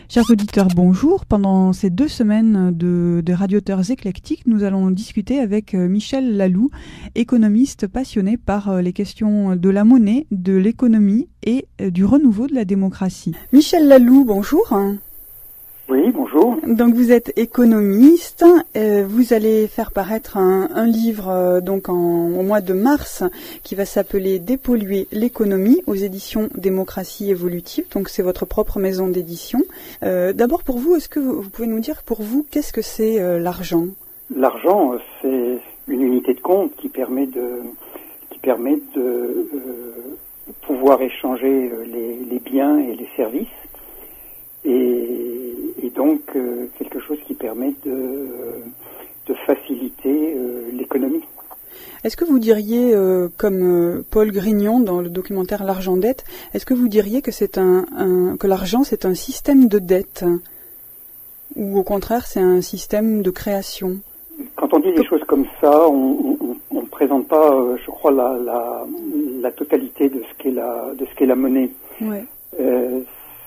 Chers auditeurs, bonjour. Pendant ces 2 semaines de Radioteurs éclectiques, nous allons discuter avec Michel Lalou, économiste passionné par les questions de la monnaie, de l'économie et du renouveau de la démocratie. Michel Lalou, bonjour. Oui, bonjour. Donc vous êtes économiste, vous allez faire paraître un livre au mois de mars qui va s'appeler Dépolluer l'économie aux éditions Démocratie évolutive. Donc c'est votre propre maison d'édition. D'abord pour vous, est-ce que vous pouvez nous dire pour vous qu'est-ce que c'est l'argent ? L'argent, c'est une unité de compte qui permet de pouvoir échanger les biens et les services. Et donc quelque chose qui permet de faciliter l'économie. Est-ce que vous diriez, comme Paul Grignon dans le documentaire L'argent dette, est-ce que vous diriez que que l'argent c'est un système de dette ou au contraire c'est un système de création ? Quand on dit des choses comme ça, on ne présente pas, je crois, la totalité de ce qu'est la monnaie. Ouais.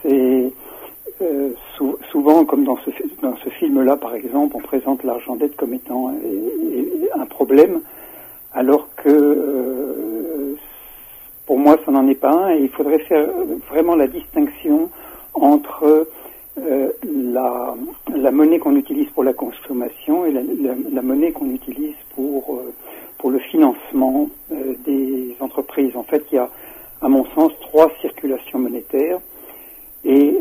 C'est souvent, comme dans ce film-là, par exemple, on présente l'argent dette comme étant un problème, alors que pour moi, ça n'en est pas un. Et il faudrait faire vraiment la distinction entre la monnaie qu'on utilise pour la consommation et la monnaie qu'on utilise pour le financement des entreprises. En fait, il y a, à mon sens, 3 circulations monétaires. Et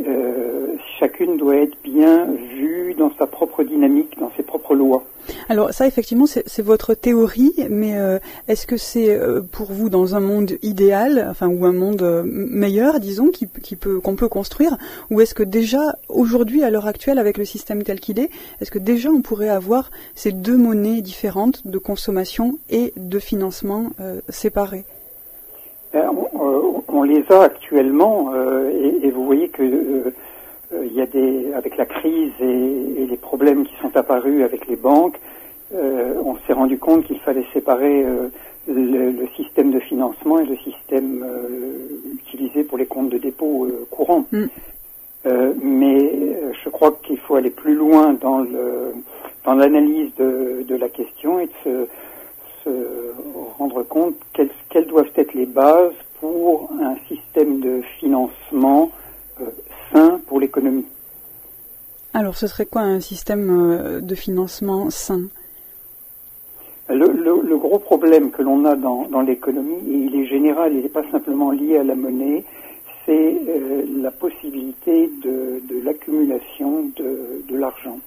chacune doit être bien vue dans sa propre dynamique, dans ses propres lois. Alors ça, effectivement, c'est votre théorie, mais est-ce que c'est pour vous dans un monde idéal, enfin ou un monde meilleur, disons, qu'on peut construire, ou est-ce que déjà aujourd'hui, à l'heure actuelle, avec le système tel qu'il est-ce que déjà on pourrait avoir ces 2 monnaies différentes de consommation et de financement séparées ? On les a actuellement et vous voyez que il y a avec la crise et les problèmes qui sont apparus avec les banques, on s'est rendu compte qu'il fallait séparer le système de financement et le système utilisé pour les comptes de dépôt courants. Mais je crois qu'il faut aller plus loin dans l'analyse de la question et de se rendre compte quelles doivent être les bases pour un système de financement sain pour l'économie. Alors, ce serait quoi un système de financement sain ? Le gros problème que l'on a dans l'économie, et il est général, il n'est pas simplement lié à la monnaie, c'est la possibilité de l'accumulation de l'argent.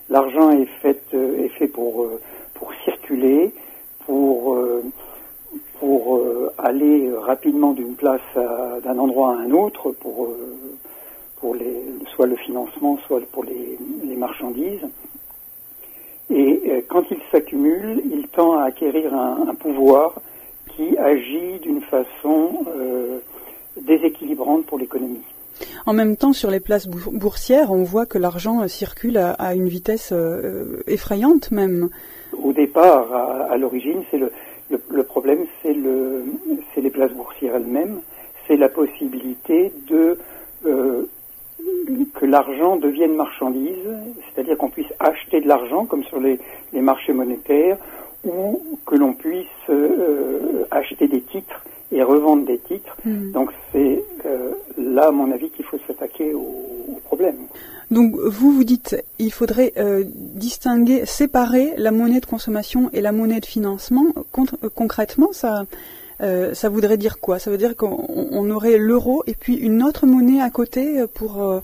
L'argent est fait pour circuler, pour aller rapidement d'une place d'un endroit à un autre pour soit le financement, soit pour les marchandises. Et quand il s'accumule, il tend à acquérir un pouvoir qui agit d'une façon déséquilibrante pour l'économie. En même temps, sur les places boursières, on voit que l'argent circule à une vitesse effrayante même. Au départ, à l'origine, c'est le problème, c'est les places boursières elles-mêmes, c'est la possibilité que l'argent devienne marchandise, c'est-à-dire qu'on puisse acheter de l'argent comme sur les marchés monétaires, ou que l'on puisse acheter des titres et revendre des titres. Donc c'est là, à mon avis, qu'il faut s'attaquer au problème. Donc vous dites il faudrait distinguer, séparer la monnaie de consommation et la monnaie de financement. Concrètement, ça voudrait dire quoi ? Ça veut dire qu'on aurait l'euro et puis une autre monnaie à côté pour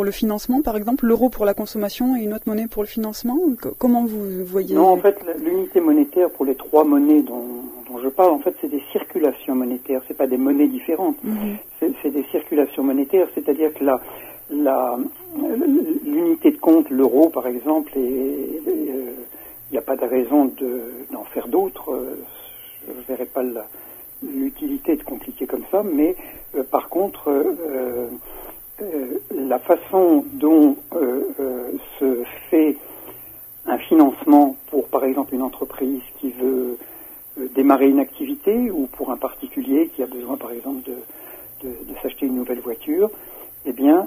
le financement, par exemple, l'euro pour la consommation et une autre monnaie pour le financement ? Comment vous voyez ? Non, en fait, l'unité monétaire pour les 3 monnaies dont je parle, en fait, c'est des circulations monétaires, c'est pas des monnaies différentes. C'est des circulations monétaires, c'est-à-dire que l'unité de compte, l'euro, par exemple, il n'y a pas de raison d'en faire d'autres. Je ne verrai pas l'utilité de compliquer comme ça, mais par contre, la façon dont se fait un financement pour, par exemple, une entreprise qui veut démarrer une activité ou pour un particulier qui a besoin, par exemple, de s'acheter une nouvelle voiture, eh bien,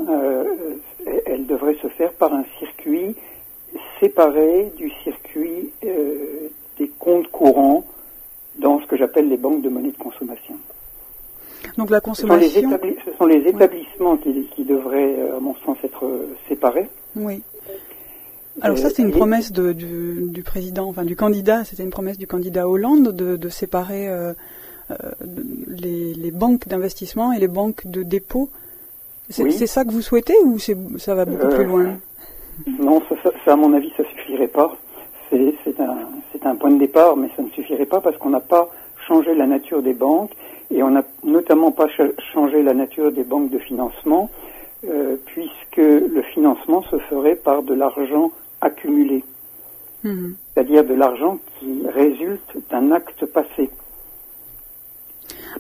elle devrait se faire par un circuit séparé du circuit des comptes courants dans ce que j'appelle les banques de monnaie de consommation. Donc la consommation... Ce sont les établissements qui devraient, à mon sens, être séparés. Oui. Alors ça, c'est une promesse du président, enfin du candidat, c'était une promesse du candidat Hollande de séparer les banques d'investissement et les banques de dépôt. C'est ça que vous souhaitez ou ça va beaucoup plus loin? Non, ça, à mon avis, ça suffirait pas. C'est un point de départ, mais ça ne suffirait pas parce qu'on n'a pas changé la nature des banques et on n'a notamment pas changé la nature des banques de financement puisque le financement se ferait par de l'argent accumulé. C'est-à-dire de l'argent qui résulte d'un acte passé.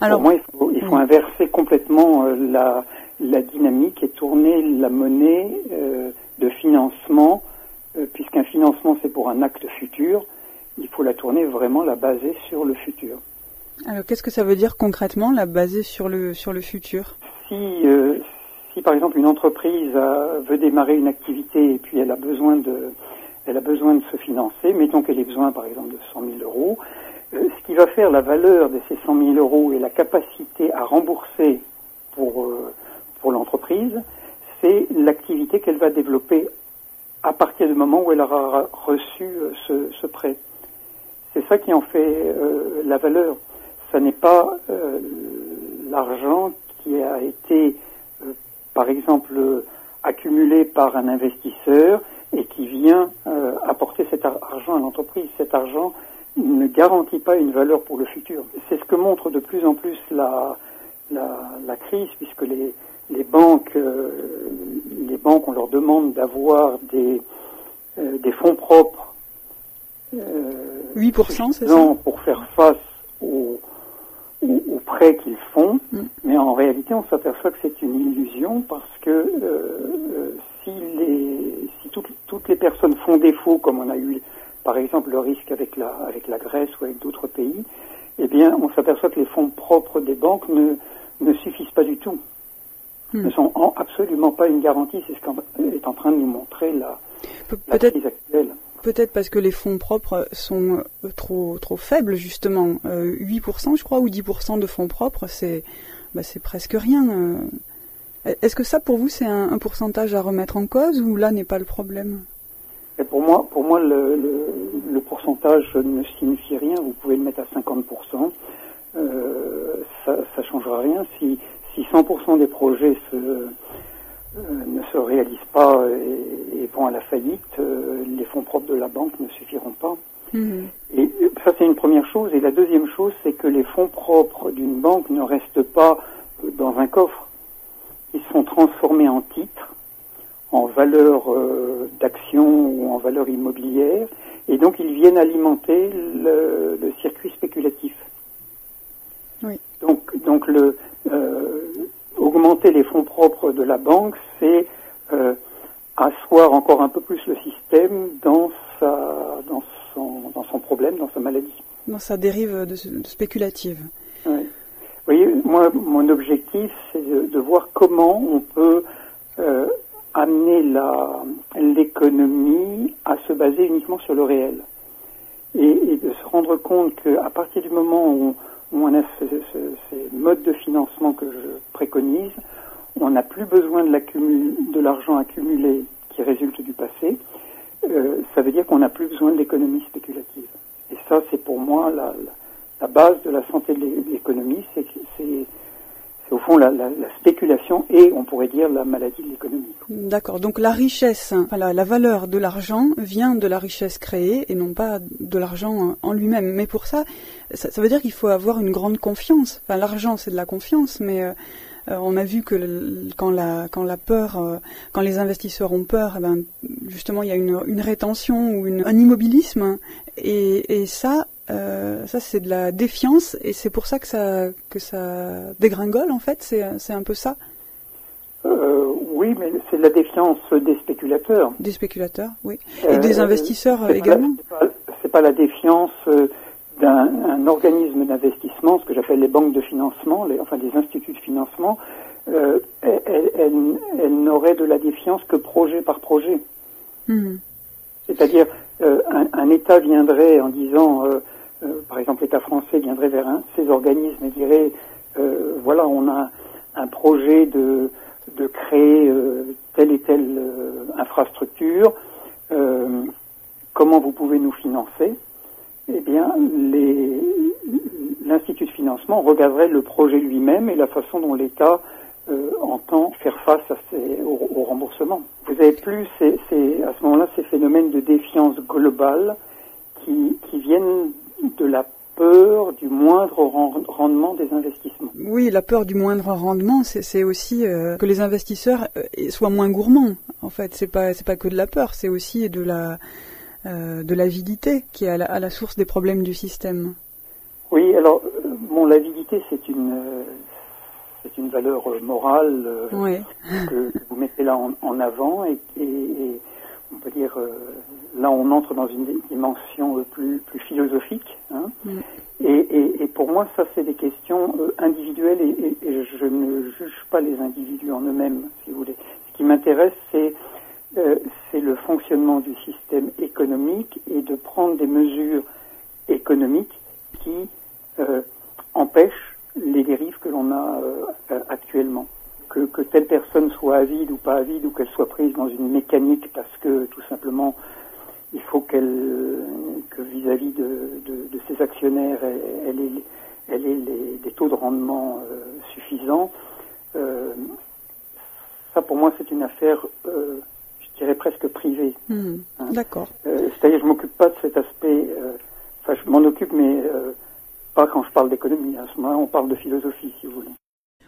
Alors, pour moi, il faut inverser complètement la dynamique et tourner la monnaie de financement, puisqu'un financement c'est pour un acte futur, il faut la tourner vraiment, la baser sur le futur. Alors qu'est-ce que ça veut dire concrètement, la baser sur le futur? Si par exemple une entreprise veut démarrer une activité et puis elle a besoin de se financer, mettons qu'elle ait besoin par exemple de 100 000 euros, ce qui va faire la valeur de ces 100 000 euros et la capacité à rembourser pour l'entreprise, c'est l'activité qu'elle va développer à partir du moment où elle aura reçu ce prêt. C'est ça qui en fait la valeur. Ça n'est pas l'argent qui a été, par exemple, accumulé par un investisseur et qui vient apporter cet argent à l'entreprise. Cet argent ne garantit pas une valeur pour le futur. C'est ce que montre de plus en plus la crise, puisque les banques, on leur demande d'avoir des fonds propres 8%, c'est ça, pour faire face aux prêts qu'ils font, mais en réalité on s'aperçoit que c'est une illusion parce que si toutes les personnes font défaut, comme on a eu par exemple le risque avec la Grèce ou avec d'autres pays, eh bien on s'aperçoit que les fonds propres des banques ne suffisent pas du tout. Ne sont absolument pas une garantie. C'est ce qu'est en train de nous montrer la crise actuelle. Peut-être parce que les fonds propres sont trop faibles, justement. 8%, je crois, ou 10% de fonds propres, c'est presque rien. Est-ce que ça, pour vous, c'est un pourcentage à remettre en cause, ou là n'est pas le problème? Et pour moi, le pourcentage ne signifie rien. Vous pouvez le mettre à 50%. Ça changera rien. Si 100% des projets ne se réalisent pas et vont à la faillite, les fonds propres de la banque ne suffiront pas. Et ça, c'est une première chose. Et la deuxième chose, c'est que les fonds propres d'une banque ne restent pas dans un coffre. Ils sont transformés en titres, en valeur d'action ou en valeur immobilière, et donc ils viennent alimenter le circuit spéculatif. Oui. Donc augmenter les fonds propres de la banque, c'est asseoir encore un peu plus le système dans son problème, dans sa maladie. Dans sa dérive spéculative. Oui. Vous voyez, moi, mon objectif, c'est de voir comment on peut amener l'économie à se baser uniquement sur le réel. Et de se rendre compte qu'à partir du moment où on a ces modes de financement que je préconise, on n'a plus besoin de l'argent accumulé qui résulte du passé. Ça veut dire qu'on n'a plus besoin de l'économie spéculative. Et ça, c'est pour moi la base de la santé de l'économie, c'est au fond la spéculation et, on pourrait dire, la maladie de l'économie. D'accord, donc la richesse, la valeur de l'argent vient de la richesse créée et non pas de l'argent en lui-même. Mais pour ça veut dire qu'il faut avoir une grande confiance. Enfin, l'argent, c'est de la confiance, mais on a vu que quand la peur, quand les investisseurs ont peur, justement, il y a une rétention ou un immobilisme, et ça c'est de la défiance, et c'est pour ça que ça dégringole, en fait. C'est un peu ça. Oui, mais c'est de la défiance des spéculateurs. Des spéculateurs, oui. Et des investisseurs également. C'est pas la défiance d'un organisme d'investissement, ce que j'appelle les banques de financement, des instituts de financement, elle n'aurait de la défiance que projet par projet. Mmh. C'est-à-dire, un État viendrait en disant, par exemple l'État français viendrait vers ces organismes et dirait, voilà, on a un projet de créer telle et telle infrastructure, comment vous pouvez nous financer? Eh bien, l'Institut de financement regarderait le projet lui-même et la façon dont l'État entend faire face au remboursement. Vous avez plus à ce moment-là ces phénomènes de défiance globale qui viennent de la peur du moindre rendement des investissements. Oui, la peur du moindre rendement, c'est aussi que les investisseurs soient moins gourmands. En fait, c'est pas que de la peur, c'est aussi de l'avidité qui est à la source des problèmes du système. Oui, alors l'avidité c'est une valeur morale ouais. que vous mettez là en avant et on peut dire là on entre dans une dimension plus philosophique. Hein. Mm. Et pour moi ça c'est des questions individuelles et je ne juge pas les individus en eux-mêmes, si vous voulez. Ce qui m'intéresse c'est le fonctionnement du système économique et de prendre des mesures économiques qui empêchent les dérives que l'on a actuellement. Que telle personne soit avide ou pas avide ou qu'elle soit prise dans une mécanique parce que tout simplement il faut que vis-à-vis de ses actionnaires elle ait des taux de rendement suffisants. Ça pour moi c'est une affaire je dirais presque privée. Hein. D'accord. C'est-à-dire je m'occupe pas de cet aspect, je m'en occupe mais pas quand je parle d'économie, à ce moment-là on parle de philosophie si vous voulez.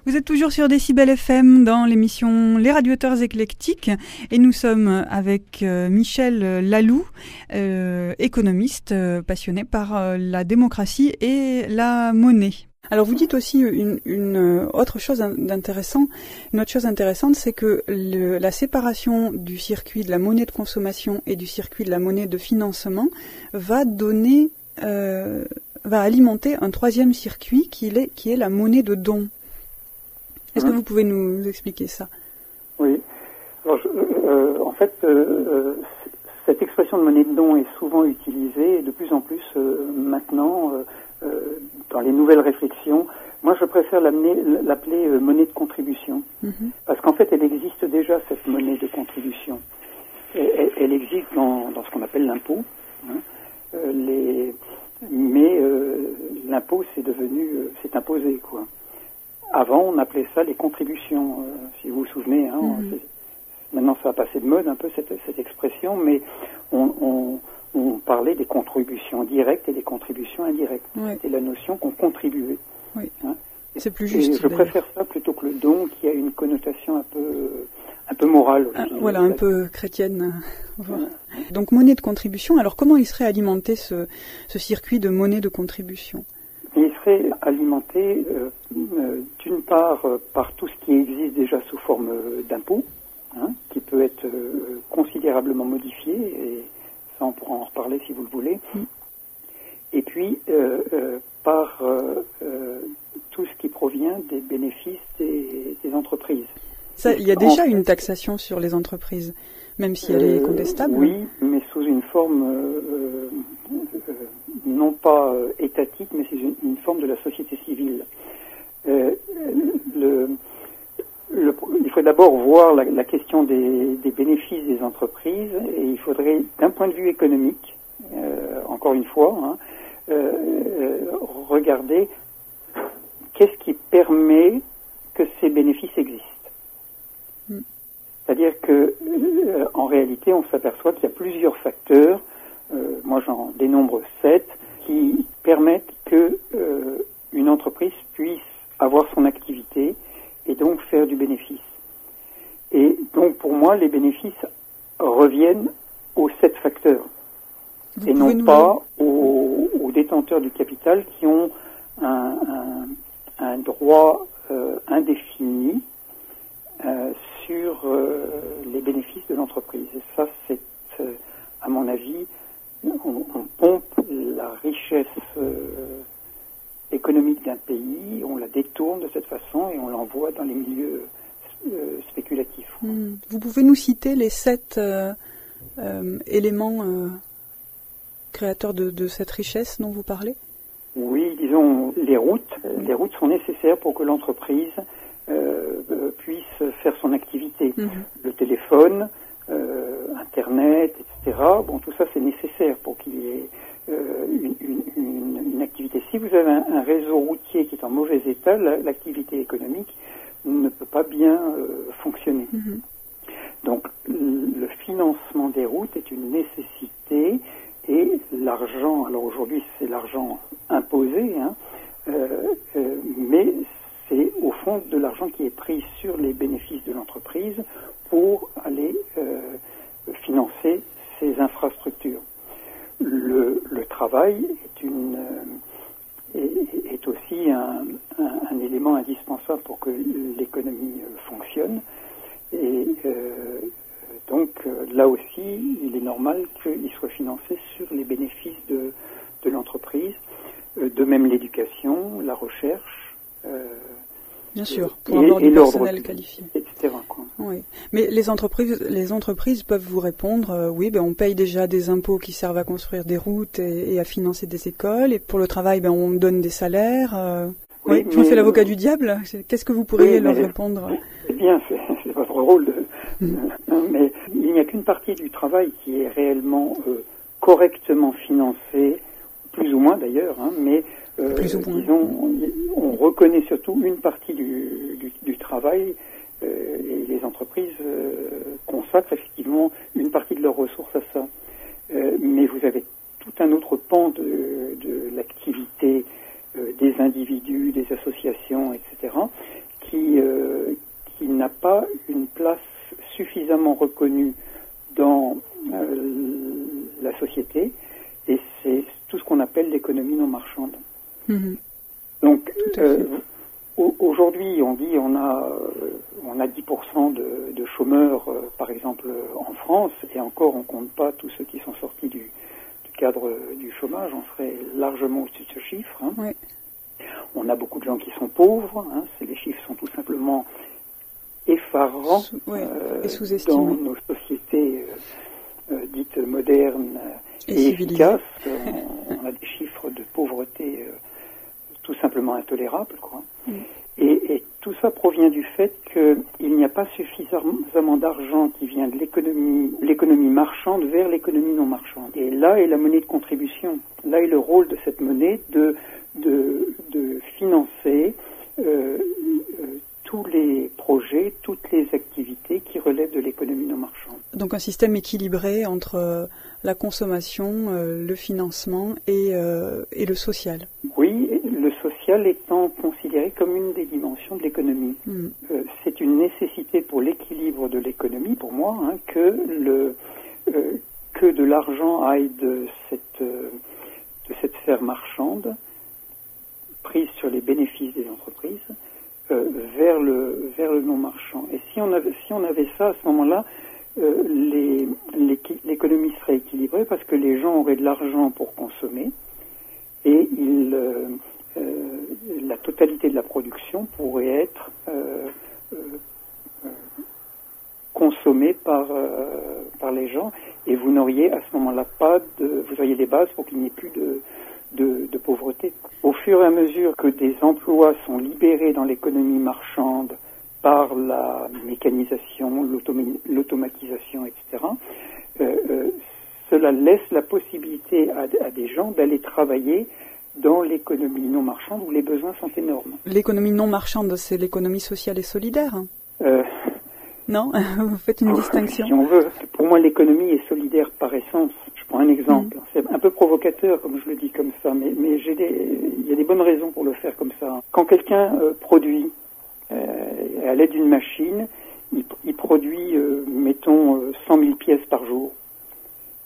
Vous êtes toujours sur Décibel FM dans l'émission Les Radioteurs Éclectiques et nous sommes avec Michel Laloux, économiste passionné par la démocratie et la monnaie. Alors vous dites aussi une autre chose intéressante, c'est que la séparation du circuit de la monnaie de consommation et du circuit de la monnaie de financement va alimenter un troisième circuit qui est la monnaie de don. Est-ce que vous pouvez nous expliquer ça? Oui. Alors, en fait, cette expression de monnaie de don est souvent utilisée et de plus en plus maintenant dans les nouvelles réflexions. Moi, je préfère l'appeler monnaie de contribution. Parce qu'en fait, elle existe déjà, cette monnaie de contribution. Elle existe dans ce qu'on appelle l'impôt. Hein. Mais l'impôt, c'est imposé, quoi. Avant, on appelait ça les contributions, si vous vous souvenez. Hein, maintenant, ça a passé de mode un peu cette expression, mais on parlait des contributions directes et des contributions indirectes. Ouais. C'était la notion qu'on contribuait. Oui. Hein. C'est plus juste. Et je préfère ça plutôt que le don, qui a une connotation un peu morale aussi. Voilà, un peu chrétienne. Voilà. Donc, monnaie de contribution. Alors, comment il serait alimenté ce circuit de monnaie de contribution? Il serait alimenté d'une part par tout ce qui existe déjà sous forme d'impôt, hein, qui peut être considérablement modifié, et ça on pourra en reparler si vous le voulez, et puis par tout ce qui provient des bénéfices des entreprises. Ça, il y a déjà une taxation sur les entreprises, même si elle est contestable. Oui, mais sous une forme non pas étatique, mais c'est une forme de la société civile. Il faut d'abord voir la question des bénéfices des entreprises, et il faudrait, d'un point de vue économique, encore une fois, hein, regarder qu'est-ce qui permet que ces bénéfices existent. C'est-à-dire que, en réalité, on s'aperçoit qu'il y a plusieurs facteurs, moi j'en dénombre 7, qui permettent que une entreprise puisse avoir son activité et donc faire du bénéfice. Et donc pour moi, les bénéfices reviennent aux 7 facteurs et non pas aux détenteurs du capital qui ont un droit indéfini sur les bénéfices de l'entreprise. Et ça, c'est, à mon avis, on pompe la richesse économique d'un pays, on la détourne de cette façon et on l'envoie dans les milieux Vous pouvez nous citer les 7 éléments créateurs de cette richesse dont vous parlez? Oui, disons, les routes sont nécessaires pour que l'entreprise puisse faire son activité. Le téléphone, Internet, etc. Bon, tout ça, c'est nécessaire pour qu'il y ait une activité. Si vous avez un réseau routier qui est en mauvais état, l'activité économique ne peut pas bien fonctionner. Donc, le financement des routes est une nécessité, et l'argent, alors aujourd'hui c'est l'argent imposé, mais c'est au fond de l'argent qui est pris sur les bénéfices de l'entreprise pour aller financer ces infrastructures. Le travail est aussi un élément indispensable pour que l'économie fonctionne, et donc là aussi il est normal qu'il soit financé sur les bénéfices de l'entreprise, de même l'éducation, la recherche, bien sûr, pour avoir du personnel qualifié, etc. quoi. Oui. Mais les entreprises peuvent vous répondre, oui, on paye déjà des impôts qui servent à construire des routes et à financer des écoles, et pour le travail, on donne des salaires. Oui, je me fais l'avocat du diable. Qu'est-ce que vous pourriez leur répondre? Eh bien, c'est votre rôle. Mais il n'y a qu'une partie du travail qui est réellement correctement financée, plus ou moins d'ailleurs, mais disons, on reconnaît surtout une partie du travail, et les entreprises consacrent effectivement une partie de leurs ressources à ça. Mais vous avez tout un autre pan de l'activité des individus, des associations, etc., qui n'a pas une place suffisamment reconnue dans la société, et c'est tout ce qu'on appelle l'économie non marchande. Donc, aujourd'hui, on dit on a 10% de chômeurs, par exemple, en France, et encore, on compte pas tous ceux qui sont sortis du cadre du chômage, on serait largement au-dessus de ce chiffre. Oui. On a beaucoup de gens qui sont pauvres, les chiffres sont tout simplement effarants et sous-estimés dans nos sociétés dites modernes et efficaces. On a des chiffres de pauvreté tout simplement intolérables, quoi. Et tout ça provient du fait qu'il n'y a pas suffisamment d'argent qui vient de l'économie marchande vers l'économie non marchande. Et là est la monnaie de contribution. Là est le rôle de cette monnaie de financer tous les projets, toutes les activités qui relèvent de l'économie non marchande. Donc un système équilibré entre la consommation, le financement et le social. Oui, le social étant considéré comme une des dimensions de l'économie. C'est une nécessité pour l'équilibre de l'économie, pour moi, que de l'argent aille de cette sphère marchande, prise sur les bénéfices des entreprises, vers le non marchand. Et si on avait ça, à ce moment-là, l'économie serait équilibrée parce que les gens auraient de l'argent pour consommer, et la totalité de la production pourrait être consommée par les gens, et vous n'auriez à ce moment-là vous auriez les bases pour qu'il n'y ait plus de pauvreté. Au fur et à mesure que des emplois sont libérés dans l'économie marchande par la mécanisation, l'automatisation, etc., cela laisse la possibilité à des gens d'aller travailler dans l'économie non marchande où les besoins sont énormes. L'économie non marchande, c'est l'économie sociale et solidaire. Non, vous faites une distinction. Si on veut. Pour moi, l'économie est solidaire par essence. Je prends un exemple. C'est un peu provocateur, comme je le dis comme ça, mais il y a des bonnes raisons pour le faire comme ça. Quand quelqu'un produit à l'aide d'une machine, il produit, mettons, 100 000 pièces par jour.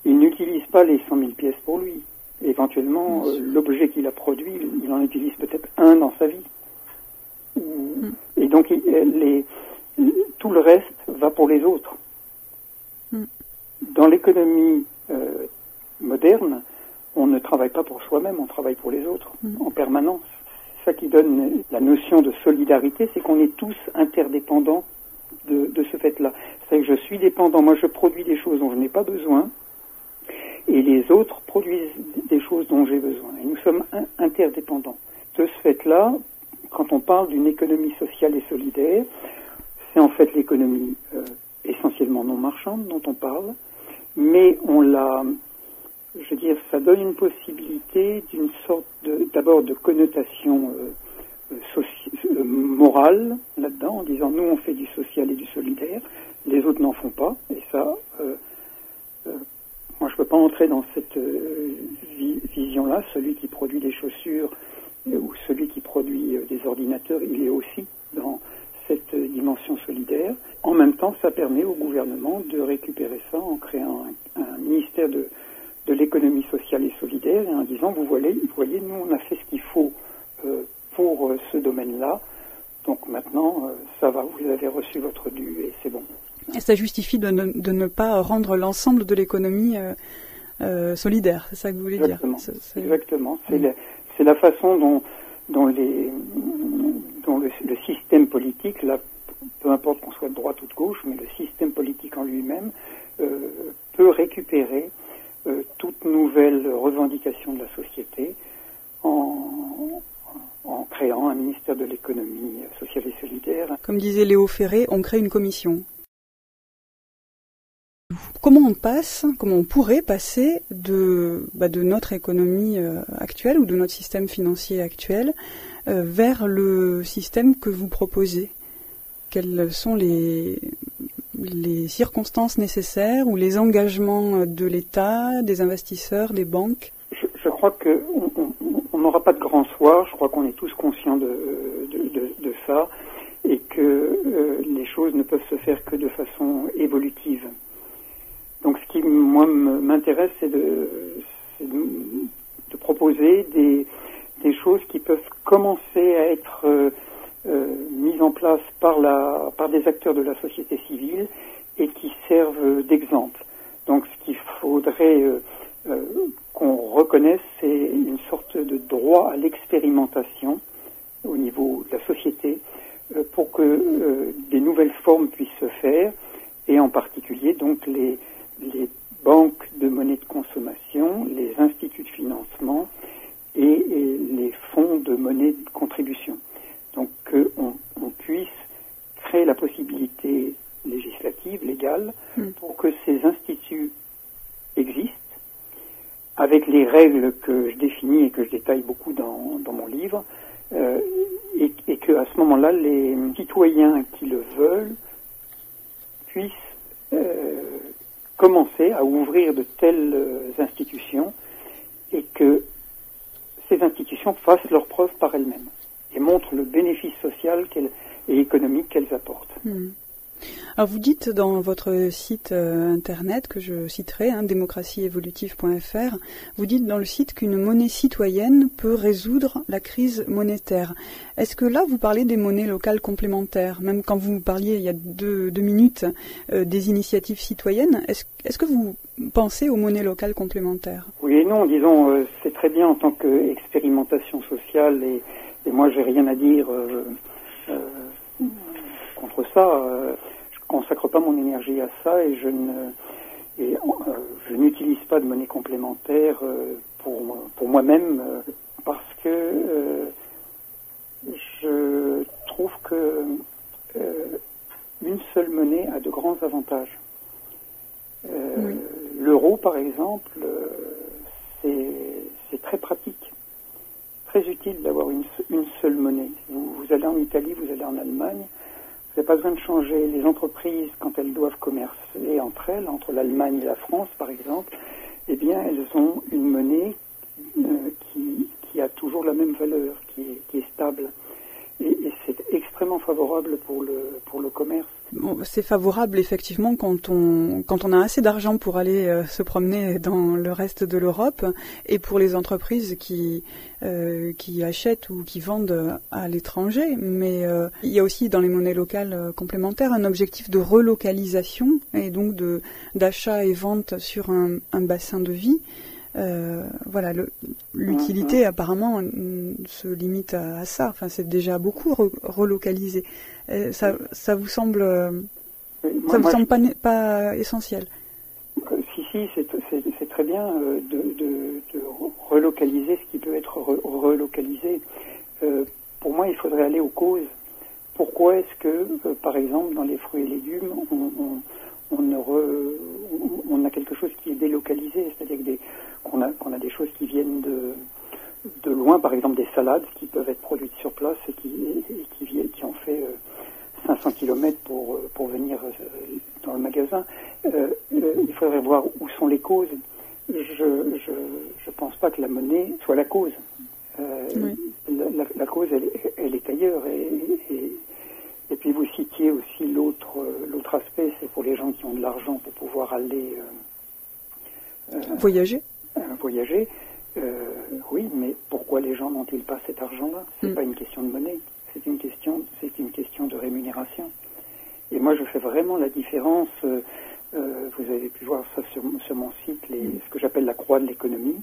Il n'utilise pas les 100 000 pièces pour lui. Éventuellement, l'objet qu'il a produit, il en utilise peut-être un dans sa vie. Et donc, tout le reste va pour les autres. Dans l'économie moderne, on ne travaille pas pour soi-même, on travaille pour les autres, en permanence. C'est ça qui donne la notion de solidarité, c'est qu'on est tous interdépendants de ce fait-là. suis dépendant. Moi, je produis des choses dont je n'ai pas besoin, et les autres produisent des choses dont j'ai besoin. Et nous sommes interdépendants. De ce fait-là, quand on parle d'une économie sociale et solidaire, c'est en fait l'économie essentiellement non marchande dont on parle, mais ça donne une possibilité d'une sorte d'abord de connotation morale là-dedans, en disant nous on fait du social et du solidaire, les autres n'en font pas, et ça, moi je peux pas entrer dans cette vision-là. Celui qui produit des chaussures ou celui qui produit des ordinateurs, il est aussi dans cette dimension solidaire. En même temps, ça permet au gouvernement de récupérer ça en créant un ministère de l'économie sociale et solidaire et en disant, vous voyez, nous on a fait ce qu'il faut pour ce domaine-là, donc maintenant ça va, vous avez reçu votre dû et c'est bon. Et ça justifie de ne pas rendre l'ensemble de l'économie solidaire, c'est ça que vous voulez dire? Exactement. C'est la façon dont le système politique, là, peu importe qu'on soit de droite ou de gauche, mais le système politique en lui-même peut récupérer toute nouvelle revendication de la société en créant un ministère de l'économie sociale et solidaire. Comme disait Léo Ferré, on crée une commission. Comment on pourrait passer de notre économie actuelle ou de notre système financier actuel vers le système que vous proposez? Quelles sont les circonstances nécessaires ou les engagements de l'État, des investisseurs, des banques? Je crois qu'on n'aura pas de grand soir. Je crois qu'on est tous conscients de ça et que les choses ne peuvent se faire que de façon évolutive. Donc ce qui, moi, m'intéresse, c'est de proposer des choses qui peuvent commencer à être mises en place par des acteurs de la société civile et qui servent d'exemple. Donc ce qu'il faudrait qu'on reconnaisse, c'est une sorte de droit à l'expérimentation au niveau de la société pour que des nouvelles formes puissent se faire, et en particulier donc les banques de monnaie de consommation, les instituts de financement et les fonds de monnaie de contribution. Donc qu'on puisse créer la possibilité législative, légale, pour que ces instituts existent, avec les règles que je définis et que je détaille beaucoup dans mon livre, et qu'à ce moment-là, les citoyens qui le veulent puissent commencer à ouvrir de telles institutions et que ces institutions fassent leurs preuves par elles-mêmes et montrent le bénéfice social et économique qu'elles apportent. Alors vous dites dans votre site internet, que je citerai, démocratieévolutive.fr, vous dites dans le site qu'une monnaie citoyenne peut résoudre la crise monétaire. Est-ce que là vous parlez des monnaies locales complémentaires? Même quand vous parliez il y a deux minutes des initiatives citoyennes, est-ce que vous pensez aux monnaies locales complémentaires? Oui et non, disons, c'est très bien en tant qu'expérimentation sociale et moi j'ai rien à dire contre ça. Je consacre pas mon énergie à ça et je n'utilise pas de monnaie complémentaire pour moi-même parce que je trouve que une seule monnaie a de grands avantages. L'euro, par exemple, c'est très pratique, très utile d'avoir une seule monnaie. Vous allez en Italie, vous allez en Allemagne, vous n'avez pas besoin de changer. Les entreprises, quand elles doivent commercer entre elles, entre l'Allemagne et la France, par exemple, eh bien, elles ont une monnaie qui a toujours la même valeur, qui est stable. Et c'est extrêmement favorable pour le commerce. Bon, c'est favorable effectivement quand on a assez d'argent pour aller se promener dans le reste de l'Europe, et pour les entreprises qui achètent ou qui vendent à l'étranger. Mais il y a aussi dans les monnaies locales complémentaires un objectif de relocalisation et donc d'achat et vente sur un bassin de vie. Voilà, l'utilité apparemment se limite à ça. Enfin, c'est déjà beaucoup relocalisé. Ça vous semble Ça vous semble pas essentiel? Si, c'est très bien de relocaliser ce qui peut être relocalisé. Pour moi, il faudrait aller aux causes. Pourquoi est-ce que, par exemple, dans les fruits et légumes, on a quelque chose qui est délocalisé, c'est-à-dire qu'on a des choses qui viennent de loin, par exemple des salades qui peuvent être produites sur place et qui ont fait 500 km pour venir dans le magasin. Il faudrait voir où sont les causes. Je pense pas que la monnaie soit la cause. Oui. La cause, elle est ailleurs. Et puis vous citiez aussi l'autre aspect, c'est pour les gens qui ont de l'argent pour pouvoir aller voyager. Oui, mais pourquoi les gens n'ont-ils pas cet argent-là? C'est pas une question de monnaie, c'est une question de rémunération. Et moi, je fais vraiment la différence. Vous avez pu voir ça sur mon site, ce que j'appelle la croix de l'économie,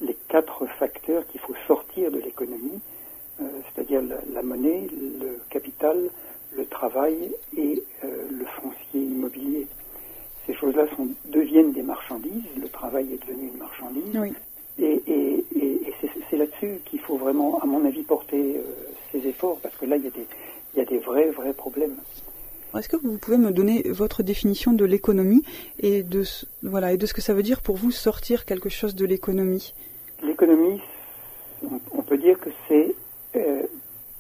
les 4 facteurs qu'il faut sortir de l'économie, c'est-à-dire la monnaie, le capital, le travail et le foncier immobilier. Ces choses-là deviennent des marchandises. Le travail est devenu une marchandise. Oui. Et c'est là-dessus qu'il faut vraiment, à mon avis, porter ces efforts, parce que là, il y a des vrais problèmes. Est-ce que vous pouvez me donner votre définition de l'économie et de ce que ça veut dire pour vous sortir quelque chose de l'économie? L'économie, on peut dire que c'est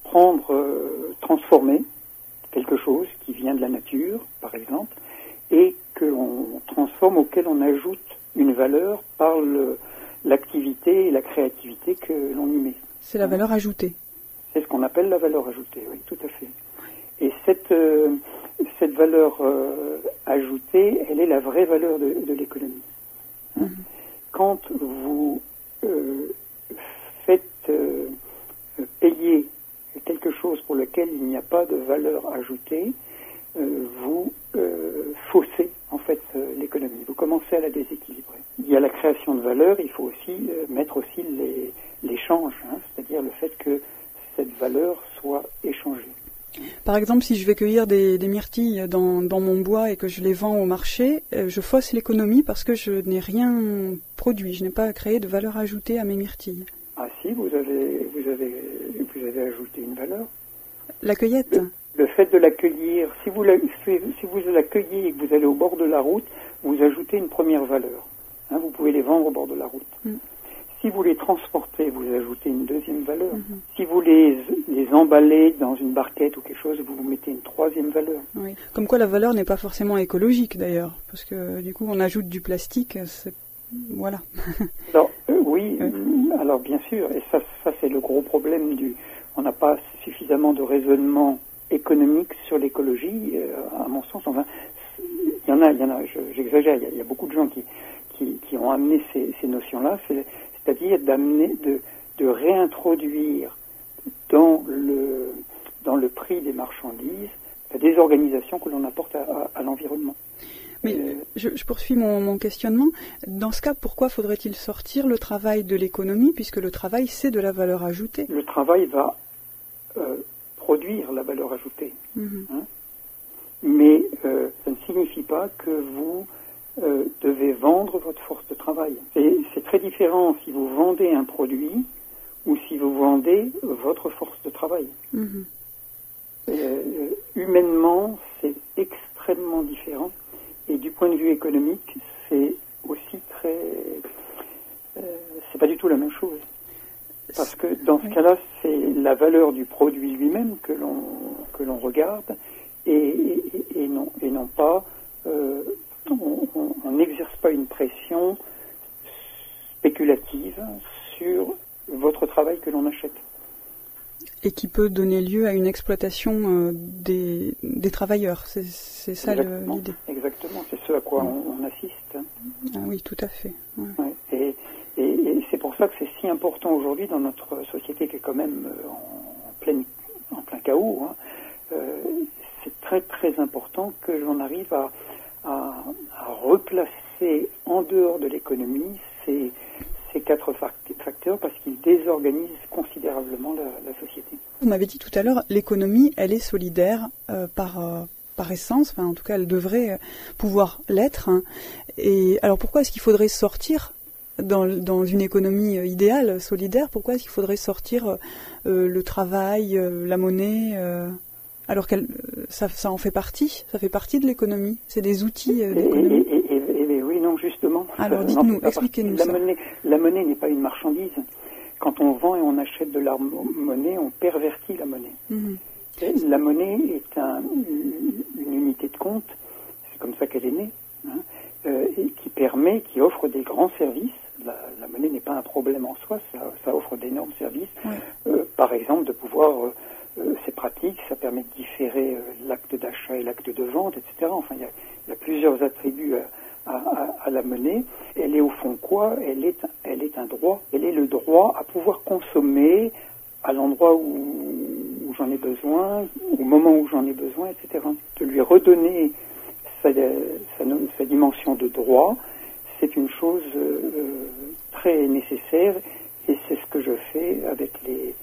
transformer quelque chose qui vient de la nature, par exemple, et que l'on transforme, auquel on ajoute une valeur par l'activité et la créativité que l'on y met. C'est la valeur ajoutée. C'est ce qu'on appelle la valeur ajoutée, oui, tout à fait. Et cette valeur ajoutée, elle est la vraie valeur de l'économie. Quand vous faites payer quelque chose pour lequel il n'y a pas de valeur ajoutée, vous faussez en fait l'économie. Vous commencez à la déséquilibrer. Il y a la création de valeur, il faut aussi mettre aussi l'échange, c'est-à-dire le fait que cette valeur soit échangée. Par exemple, si je vais cueillir des myrtilles dans mon bois et que je les vends au marché, je fausse l'économie parce que je n'ai rien produit, je n'ai pas créé de valeur ajoutée à mes myrtilles. Ah si, vous avez ajouté une valeur. La cueillette. Le fait de la cueillir, si vous la cueillez et que vous allez au bord de la route, vous ajoutez une première valeur. Vous pouvez les vendre au bord de la route. Si vous les transportez, vous ajoutez une deuxième valeur. Si vous les emballez dans une barquette ou quelque chose, vous mettez une troisième valeur. Oui. Comme quoi la valeur n'est pas forcément écologique d'ailleurs, parce que du coup on ajoute du plastique, voilà. Alors, oui, alors bien sûr, et ça c'est le gros problème on n'a pas suffisamment de raisonnement économique sur l'écologie, à mon sens. Enfin, il y en a, j'exagère, il y a beaucoup de gens qui ont amené ces notions-là, c'est-à-dire de réintroduire dans le prix des marchandises des organisations que l'on apporte à l'environnement. Mais je poursuis mon questionnement. Dans ce cas, pourquoi faudrait-il sortir le travail de l'économie, puisque le travail, c'est de la valeur ajoutée? Le travail va produire la valeur ajoutée. Mais ça ne signifie pas que vous devez vendre votre force de travail. C'est très différent si vous vendez un produit ou si vous vendez votre force de travail. Humainement, c'est extrêmement différent. Et du point de vue économique, c'est aussi c'est pas du tout la même chose. Parce que dans ce cas-là, c'est la valeur du produit lui-même que l'on regarde et non pas, on n'exerce pas une pression spéculative sur votre travail que l'on achète. Et qui peut donner lieu à une exploitation des travailleurs, c'est ça l'idée. Exactement, c'est ce à quoi on assiste. Ah oui, tout à fait. Ouais. Ouais. Et c'est pour ça que c'est si important aujourd'hui dans notre société qui est quand même en plein chaos. C'est très très important que l'on arrive à replacer en dehors de l'économie ces 4 facteurs parce qu'ils désorganisent considérablement la société. Vous m'avez dit tout à l'heure, l'économie, elle est solidaire par par essence, enfin en tout cas elle devrait pouvoir l'être. Hein. Et alors pourquoi est-ce qu'il faudrait sortir dans une économie idéale, solidaire, pourquoi est-ce qu'il faudrait sortir le travail, la monnaie, alors que ça en fait partie, ça fait partie de l'économie, c'est des outils d'économie. Et oui, non, justement. Alors dites-nous, expliquez-nous ça. La monnaie n'est pas une marchandise. Quand on vend et on achète de la monnaie, on pervertit la monnaie. La monnaie est une unité de compte, c'est comme ça qu'elle est née, et qui offre des grands services. La monnaie n'est pas un problème en soi, ça offre d'énormes services. Par exemple, de pouvoir, c'est pratique, ça permet de différer l'acte d'achat et l'acte de vente, etc. Enfin, il y a plusieurs attributs à la monnaie. Elle est au fond quoi ? Elle est un droit. Elle est le droit à pouvoir consommer à l'endroit où j'en ai besoin, au moment où j'en ai besoin, etc. De lui redonner sa dimension de droit, c'est une chose très nécessaire et c'est ce que je fais avec les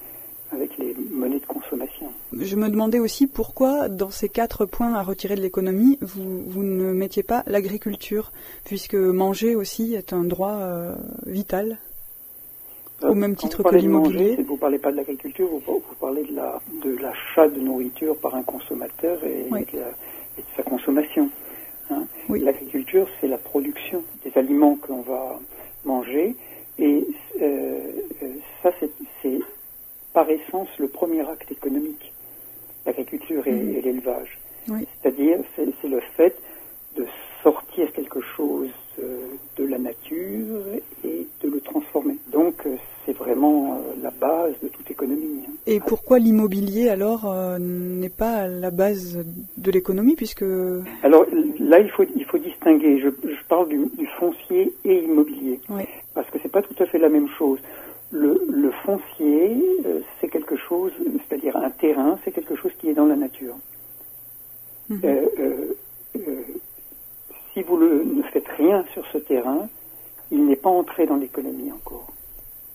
monnaies de consommation. Je me demandais aussi pourquoi, dans ces 4 points à retirer de l'économie, vous ne mettiez pas l'agriculture, puisque manger aussi est un droit vital, au même titre que l'immobilier. Vous ne parlez pas de l'agriculture, vous parlez de l'achat de nourriture par un consommateur et de sa consommation. Hein. Oui. L'agriculture, c'est la production des aliments qu'on va manger, et ça, c'est par essence le premier acte économique, l'agriculture et l'élevage. Oui. C'est-à-dire, c'est le fait de sortir quelque chose de la nature et de le transformer. Donc, c'est vraiment la base de toute économie. Et pourquoi l'immobilier, alors, n'est pas la base de l'économie, puisque... Alors, là, il faut distinguer. Je parle du foncier et immobilier, parce que c'est pas tout à fait la même chose. Le foncier, c'est quelque chose, c'est-à-dire un terrain, c'est quelque chose qui est dans la nature. Si vous ne faites rien sur ce terrain, il n'est pas entré dans l'économie encore.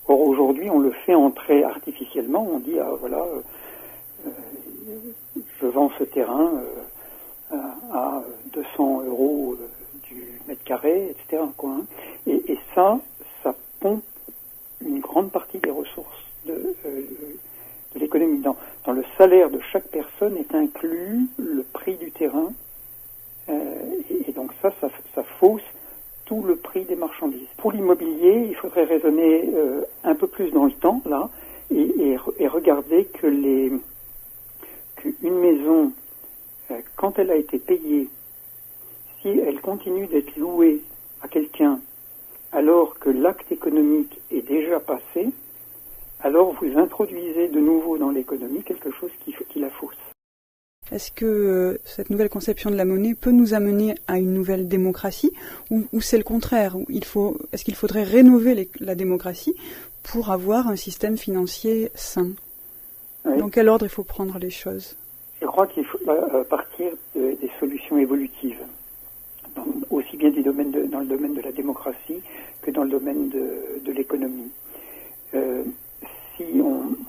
Or, aujourd'hui, on le fait entrer artificiellement. On dit, je vends ce terrain à 200 € du mètre carré, etc. Et ça pompe une grande partie des ressources de l'économie. Dans le salaire de chaque personne est inclus le prix du terrain, et donc ça fausse tout le prix des marchandises. Pour l'immobilier, il faudrait raisonner un peu plus dans le temps, là, et regarder qu'une maison, quand elle a été payée, si elle continue d'être louée à quelqu'un alors que l'acte économique est déjà passé, alors vous introduisez de nouveau dans l'économie quelque chose qui la fausse. Est-ce que cette nouvelle conception de la monnaie peut nous amener à une nouvelle démocratie, ou c'est le contraire? Est-ce qu'il faudrait rénover la démocratie pour avoir un système financier sain? Dans quel ordre il faut prendre les choses? Je crois qu'il faut partir des solutions évolutives, aussi bien dans le domaine de la démocratie que dans le domaine de l'économie. Si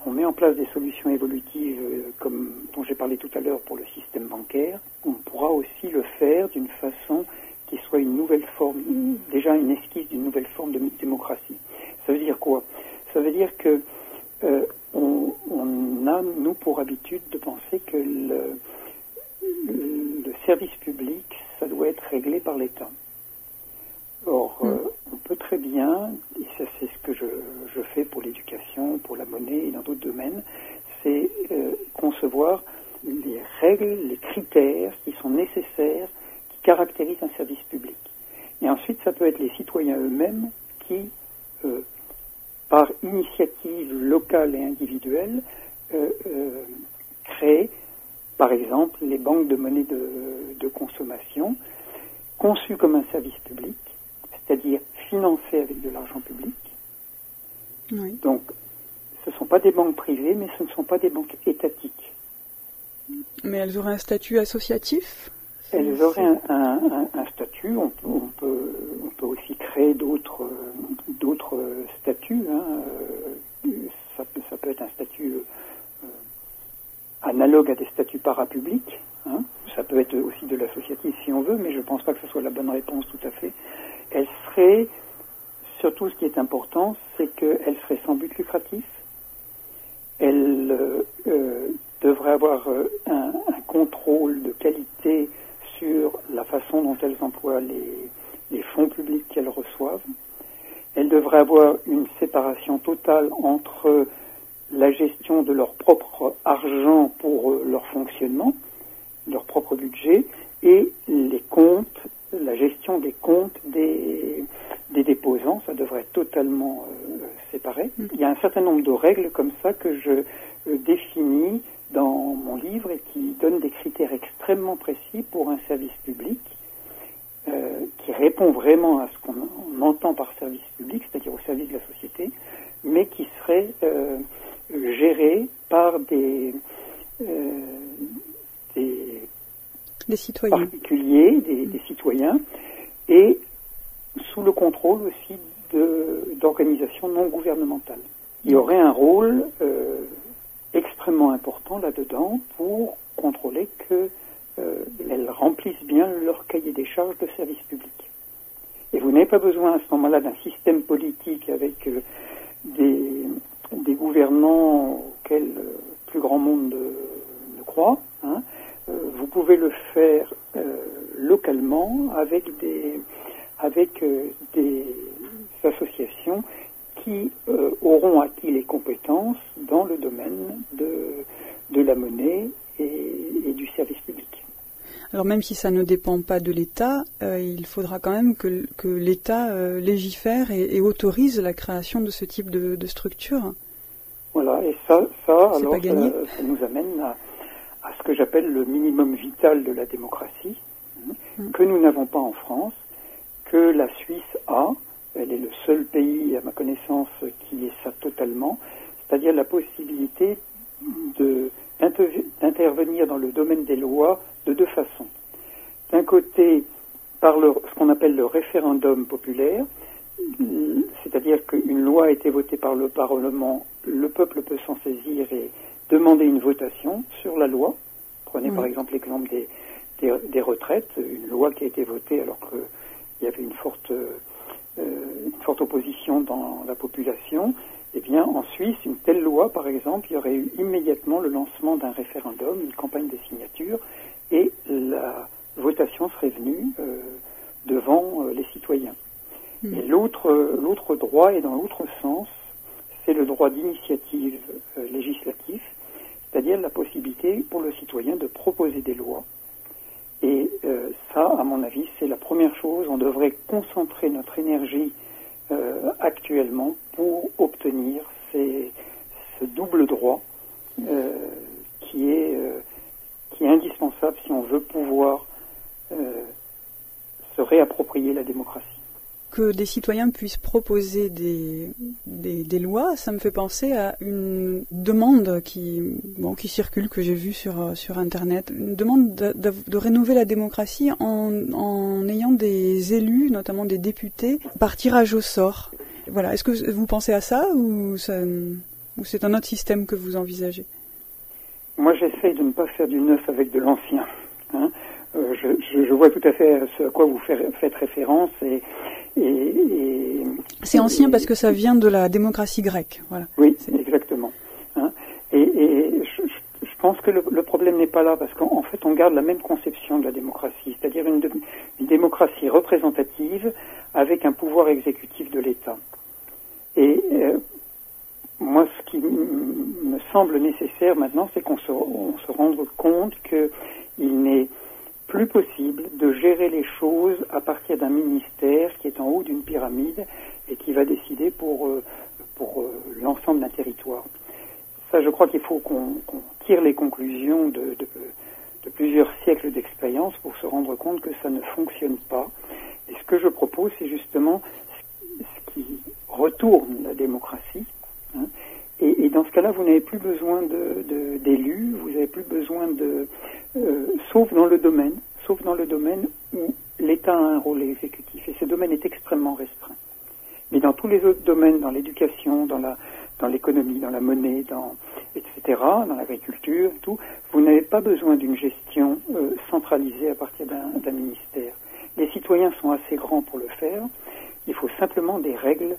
on met en place des solutions évolutives comme dont j'ai parlé tout à l'heure pour le système bancaire, on pourra aussi le faire d'une façon qui soit une nouvelle forme, déjà une esquisse d'une nouvelle forme de démocratie. Ça veut dire quoi? Ça veut dire que on a, nous, pour habitude de penser que le service public, ça doit être réglé par l'État. Or, on peut très bien, et ça c'est ce que je fais pour l'éducation, pour la monnaie et dans d'autres domaines, c'est concevoir les règles, les critères qui sont nécessaires, qui caractérisent un service public. Et ensuite, ça peut être les citoyens eux-mêmes qui, par initiative locale et individuelle, créent, par exemple, les banques de monnaie de consommation, conçues comme un service public, c'est-à-dire financées avec de l'argent public. Oui. Donc, ce ne sont pas des banques privées, mais ce ne sont pas des banques étatiques. Mais elles auraient un statut associatif? Elles auraient un statut. On peut aussi créer d'autres statuts. Ça peut être un statut analogue à des statuts parapublics. hein. Ça peut être aussi de l'associatif si on veut, mais je ne pense pas que ce soit la bonne réponse tout à fait. Elle serait, surtout ce qui est important, c'est qu'elle serait sans but lucratif. Elle devrait avoir un contrôle de qualité sur la façon dont elles emploient les fonds publics qu'elles reçoivent. Elles devraient avoir une séparation totale entre la gestion de leur propre argent pour leur fonctionnement, leur propre budget, et les comptes, la gestion des comptes des déposants. Ça devrait être totalement séparé. Il y a un certain nombre de règles comme ça que je définis dans mon livre et qui donnent des critères extrêmement précis pour un service public qui répond vraiment à ce qu'on entend par service public, c'est-à-dire au service de la société, mais qui serait géré par des citoyens particuliers, des citoyens, et sous le contrôle aussi d'organisations non gouvernementales. Il y aurait un rôle extrêmement important là-dedans pour contrôler qu'elles remplissent bien leur cahier des charges de service public. Et vous n'avez pas besoin à ce moment-là d'un système politique avec des gouvernants auxquels le plus grand monde ne croit, hein. Vous pouvez le faire localement avec des associations qui auront acquis les compétences dans le domaine de la monnaie et du service public. Alors même si ça ne dépend pas de l'État, il faudra quand même que l'État légifère et autorise la création de ce type de structure. Voilà, et ça alors ça nous amène à ce que j'appelle le minimum vital de la démocratie, que nous n'avons pas en France, que la Suisse a. Elle est le seul pays, à ma connaissance, qui ait ça totalement, c'est-à-dire la possibilité d'intervenir dans le domaine des lois de deux façons. D'un côté, par ce qu'on appelle le référendum populaire, c'est-à-dire qu'une loi a été votée par le Parlement, le peuple peut s'en saisir et demander une votation sur la loi. Prenez par exemple l'exemple des retraites, une loi qui a été votée alors qu'il y avait une forte opposition dans la population. Eh bien, en Suisse, une telle loi, par exemple, il y aurait eu immédiatement le lancement d'un référendum, une campagne de signature, et la votation serait venue devant les citoyens. Et l'autre droit est dans l'autre sens, c'est le droit d'initiative législative, c'est-à-dire la possibilité pour le citoyen de proposer des lois. Et ça, à mon avis, c'est la première chose. On devrait concentrer notre énergie actuellement pour obtenir ce double droit qui est indispensable si on veut pouvoir se réapproprier la démocratie. Que des citoyens puissent proposer des lois, ça me fait penser à une demande qui circule, que j'ai vue sur Internet, une demande de rénover la démocratie en ayant des élus, notamment des députés, par tirage au sort. Voilà. Est-ce que vous pensez à ça ou c'est un autre système que vous envisagez? Moi, j'essaye de ne pas faire du neuf avec de l'ancien. Hein. Je vois tout à fait ce à quoi vous faites référence c'est ancien parce que ça vient de la démocratie grecque, voilà. Oui, exactement. Hein. Et je pense que le problème n'est pas là, parce qu'en fait, on garde la même conception de la démocratie, c'est-à-dire une démocratie représentative avec un pouvoir exécutif de l'État. Et moi, ce qui me semble nécessaire maintenant, c'est qu'on se rende compte qu'il n'est plus possible de gérer les choses à partir d'un ministère qui est en haut d'une pyramide et qui va décider pour l'ensemble d'un territoire. Ça, je crois qu'il faut qu'on tire les conclusions de plusieurs siècles d'expérience pour se rendre compte que ça ne fonctionne pas. Et ce que je propose, c'est justement ce qui retourne la démocratie. Hein. Et dans ce cas-là, vous n'avez plus besoin d'élus, vous n'avez plus besoin sauf dans le domaine où l'État a un rôle exécutif. Et ce domaine est extrêmement restreint. Mais dans tous les autres domaines, dans l'éducation, dans l'économie, dans la monnaie, etc., dans l'agriculture, tout, Vous n'avez pas besoin d'une gestion centralisée à partir d'un ministère. Les citoyens sont assez grands pour le faire. Il faut simplement des règles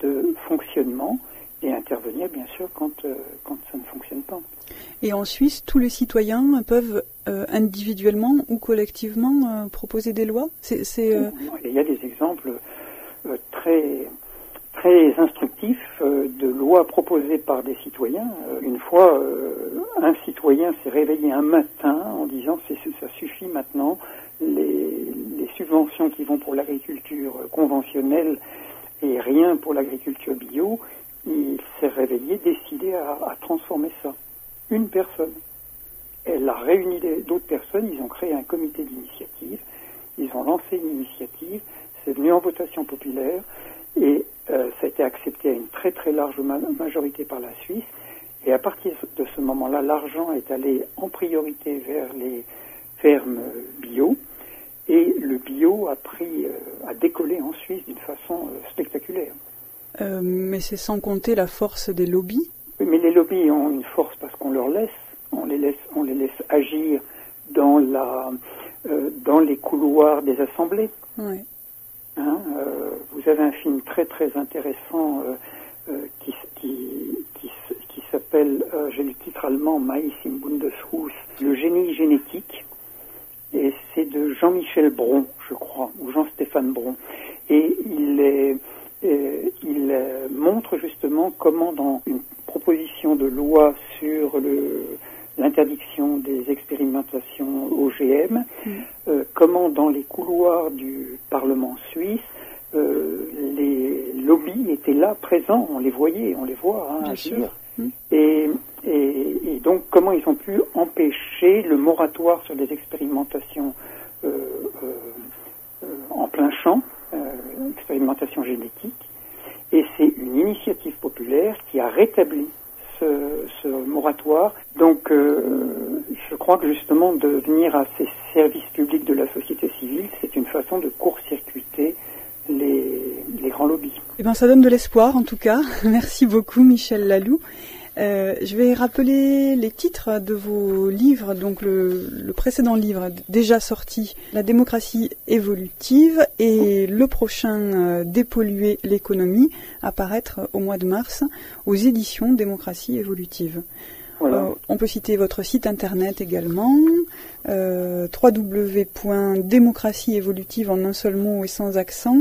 de fonctionnement et intervenir, bien sûr, quand ça ne fonctionne pas. Et en Suisse, tous les citoyens peuvent individuellement ou collectivement proposer des lois. Il y a des exemples très instructifs de lois proposées par des citoyens. Une fois, un citoyen s'est réveillé un matin en disant ça suffit maintenant, les subventions qui vont pour l'agriculture conventionnelle et rien pour l'agriculture bio. Il s'est réveillé, décidé à transformer ça. Une personne. Elle a réuni d'autres personnes, ils ont créé un comité d'initiative, ils ont lancé une initiative, c'est venu en votation populaire et ça a été accepté à une très très large majorité par la Suisse. Et à partir de ce moment-là, l'argent est allé en priorité vers les fermes bio et le bio a décollé en Suisse d'une façon spectaculaire. Mais c'est sans compter la force des lobbies. Oui, mais les lobbies ont une force parce qu'on leur laisse, on les laisse agir dans les couloirs des assemblées. Oui. Vous avez un film très très intéressant qui s'appelle, j'ai le titre allemand, Mais im Bundeshaus, le génie génétique, et c'est de Jean-Michel Bron, je crois, ou Jean-Stéphane Bron, et il montre justement comment dans une proposition de loi sur l'interdiction des expérimentations OGM, comment dans les couloirs du Parlement suisse, les lobbies étaient là, présents, on les voit, agir. Et donc comment ils ont pu empêcher le moratoire sur des expérimentations en plein champ, expérimentation génétique, et c'est une initiative populaire qui a rétabli ce moratoire. Donc je crois que justement de venir à ces services publics de la société civile, c'est une façon de court-circuiter les grands lobbies. Eh bien, ça donne de l'espoir en tout cas. Merci beaucoup Michel Laloux. Je vais rappeler les titres de vos livres, donc le précédent livre déjà sorti, La démocratie évolutive, et le prochain, Dépolluer l'économie, à paraître au mois de mars aux éditions Démocratie évolutive. Voilà. On peut citer votre site internet également, www.démocratieévolutive en un seul mot et sans accent,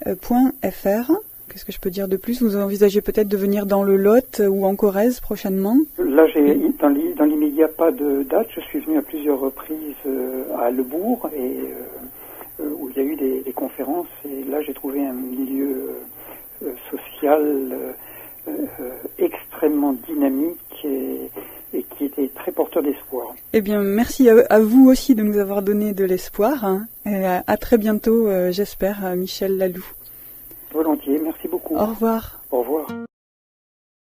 .fr. Qu'est-ce que je peux dire de plus? Vous envisagez peut-être de venir dans le Lot ou en Corrèze prochainement? Là, dans l'immédiat pas de date. Je suis venu à plusieurs reprises à Le Bourg et où il y a eu des conférences. Et là, j'ai trouvé un milieu social extrêmement dynamique et qui était très porteur d'espoir. Eh bien, merci à vous aussi de nous avoir donné de l'espoir. Et à très bientôt, j'espère, Michel Laloux. Volontiers, merci beaucoup. Au revoir. Au revoir.